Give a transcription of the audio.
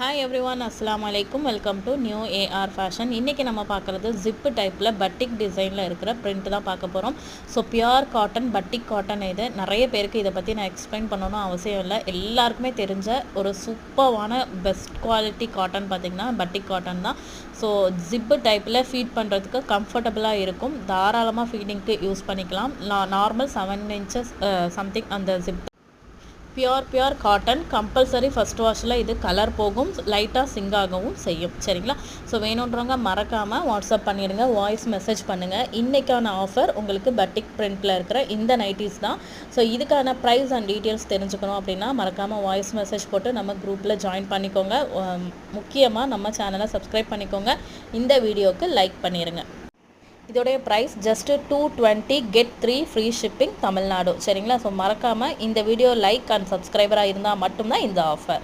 Hi everyone, Assalamu alaikum. Welcome to New AR Fashion. இன்னைக்கு நம்ம பார்க்குறது ஜிப் டைப்பில் பட்டிக் டிசைனில் இருக்கிற பிரிண்ட் தான் பார்க்க போகிறோம். So pure cotton, பட்டிக் cotton. இது நிறைய பேருக்கு இதை பற்றி நான் எக்ஸ்பிளைன் பண்ணணும்னு அவசியம் இல்லை. எல்லாருக்குமே தெரிஞ்ச ஒரு சூப்பரான பெஸ்ட் குவாலிட்டி காட்டன் பார்த்திங்கன்னா பட்டிக் காட்டன் தான். ஸோ ஜிப்பு டைப்பில் ஃபீட் பண்ணுறதுக்கு கம்ஃபர்டபுளாக இருக்கும். தாராளமாக ஃபீடிங்க்கு யூஸ் பண்ணிக்கலாம். நார்மல் 7 inches சம்திங் அந்த zip. Pure cotton. Compulsory first வாஷில் இது கலர் போகும், லைட்டாக சிங்க் ஆகவும் செய்யும். சரிங்களா? ஸோ வேணுன்றவங்க மறக்காமல் வாட்ஸ்அப் பண்ணிடுங்க, வாய்ஸ் மெசேஜ் பண்ணுங்கள். இன்றைக்கான ஆஃபர் உங்களுக்கு பட்டிக் பிரிண்டில் இருக்கிற இந்த நைட்டிஸ் தான். ஸோ இதுக்கான ப்ரைஸ் அண்ட் டீட்டெயில்ஸ் தெரிஞ்சுக்கணும் அப்படின்னா மறக்காமல் வாய்ஸ் மெசேஜ் போட்டு நம்ம குரூப்பில் ஜாயின் பண்ணிக்கோங்க. முக்கியமாக நம்ம சேனலை சப்ஸ்கிரைப் பண்ணிக்கோங்க. இந்த வீடியோவுக்கு லைக் பண்ணிடுங்க. இதோடைய price just 220, get 3 free shipping Tamil Nadu. சரிங்களா? ஸோ மறக்காமல் இந்த வீடியோ லைக் அண்ட் சப்ஸ்கிரைபராக இருந்தால் மட்டும்தான் இந்த ஆஃபர்.